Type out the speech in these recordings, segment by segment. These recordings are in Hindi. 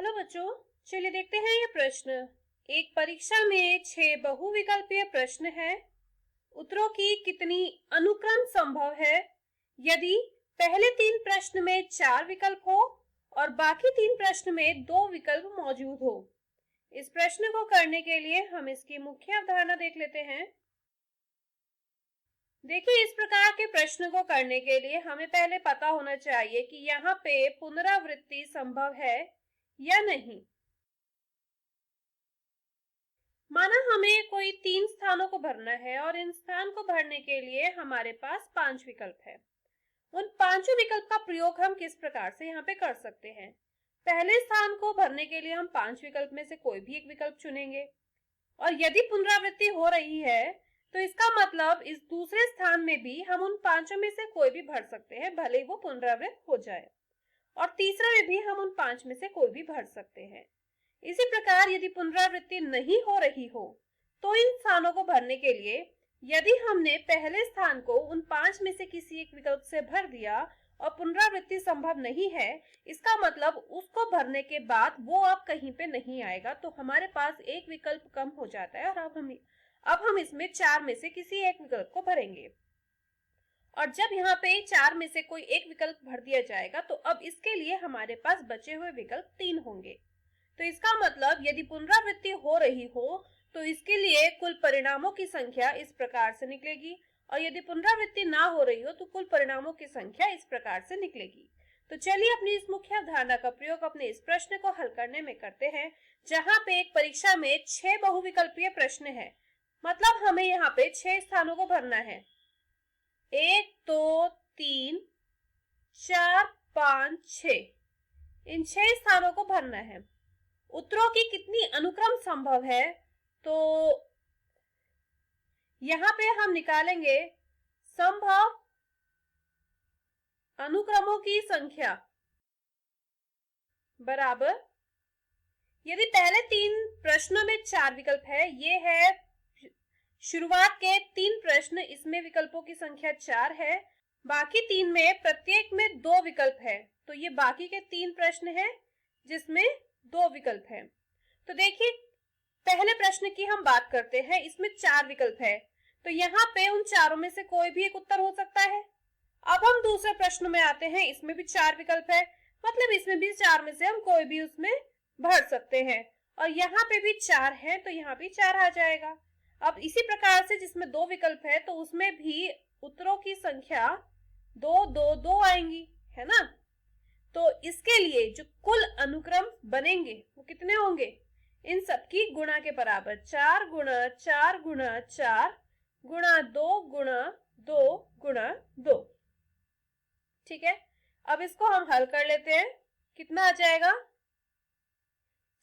हेलो बच्चों, चलिए देखते हैं ये प्रश्न। एक परीक्षा में 6 बहुविकल्पीय प्रश्न है। उत्तरों की कितनी अनुक्रम संभव है यदि पहले 3 प्रश्न में 4 विकल्प हो और बाकी 3 प्रश्न में 2 विकल्प मौजूद हो। इस प्रश्न को करने के लिए हम इसकी मुख्य अवधारणा देख लेते हैं। देखिए, इस प्रकार के प्रश्न को करने के लिए हमें पहले पता होना चाहिए कि यहाँ पे पुनरावृत्ति संभव है या नहीं। माना हमें कोई 3 स्थानों को भरना है और इन स्थान को भरने के लिए हमारे पास 5 विकल्प है। उन पांचों विकल्प का प्रयोग हम किस प्रकार से यहाँ पे कर सकते हैं। पहले स्थान को भरने के लिए हम 5 विकल्प में से कोई भी एक विकल्प चुनेंगे और यदि पुनरावृत्ति हो रही है तो इसका मतलब इस दूसरे स्थान में भी हम उन पांचों में से कोई भी भर सकते हैं, भले ही वो पुनरावृत्त हो जाए, और तीसरा में भी हम उन 5 में से कोई भी भर सकते हैं। इसी प्रकार यदि पुनरावृत्ति नहीं हो रही हो तो इन स्थानों को भरने के लिए यदि हमने पहले स्थान को उन 5 में से किसी एक विकल्प से भर दिया और पुनरावृत्ति संभव नहीं है, इसका मतलब उसको भरने के बाद वो अब कहीं पे नहीं आएगा, तो हमारे पास एक विकल्प कम हो जाता है और अब हम इसमें 4 में से किसी एक विकल्प को भरेंगे। और जब यहाँ पे 4 में से कोई एक विकल्प भर दिया जाएगा तो अब इसके लिए हमारे पास बचे हुए विकल्प 3 होंगे। तो इसका मतलब यदि पुनरावृत्ति हो रही हो तो इसके लिए कुल परिणामों की संख्या इस प्रकार से निकलेगी, और यदि पुनरावृत्ति ना हो रही हो तो कुल परिणामों की संख्या इस प्रकार से निकलेगी। तो चलिए अपनी इस मुख्य अवधारणा का प्रयोग अपने इस प्रश्न को हल करने में करते हैं, जहाँ पे एक परीक्षा में 6 बहुविकल्पीय प्रश्न है। मतलब हमें यहाँ पे 6 स्थानों को भरना है। 1 2 3 4 5 6, इन 6 स्थानों को भरना है। उत्तरों की कितनी अनुक्रम संभव है, तो यहां पे हम निकालेंगे संभव अनुक्रमों की संख्या बराबर, यदि पहले 3 प्रश्नों में 4 विकल्प है, ये है शुरुआत के 3 प्रश्न, इसमें विकल्पों की संख्या 4 है, बाकी 3 में प्रत्येक में 2 विकल्प है, तो ये बाकी के 3 प्रश्न है जिसमें 2 विकल्प है। तो देखिए, पहले प्रश्न की हम बात करते हैं, इसमें 4 विकल्प है, तो यहाँ पे उन चारों में से कोई भी एक उत्तर हो सकता है। अब हम दूसरे प्रश्न में आते हैं, इसमें भी 4 विकल्प है, मतलब इसमें भी 4 में से हम कोई भी उसमें भर सकते हैं, और यहाँ पे भी 4 है तो यहाँ भी 4 आ जाएगा। अब इसी प्रकार से जिसमें 2 विकल्प है तो उसमें भी उत्तरों की संख्या 2 2 2 आएंगी, है ना। तो इसके लिए जो कुल अनुक्रम बनेंगे वो कितने होंगे, इन सबकी गुणा के बराबर, 4 गुणा 4 गुणा 4 गुणा 2 गुणा 2 गुणा 2। ठीक है, अब इसको हम हल कर लेते हैं। कितना आ जाएगा,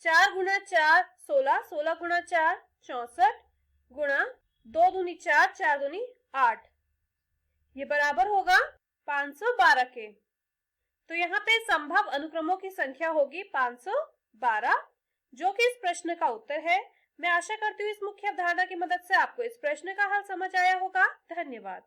4 गुणा 4 16, 16 गुणा 4 64 गुणा 2 दूनी 4 4 दूनी 8, ये बराबर होगा 512 के। तो यहाँ पे संभव अनुक्रमों की संख्या होगी 512, जो कि इस प्रश्न का उत्तर है। मैं आशा करती हूँ इस मुख्य अवधारणा की मदद से आपको इस प्रश्न का हल समझ आया होगा। धन्यवाद।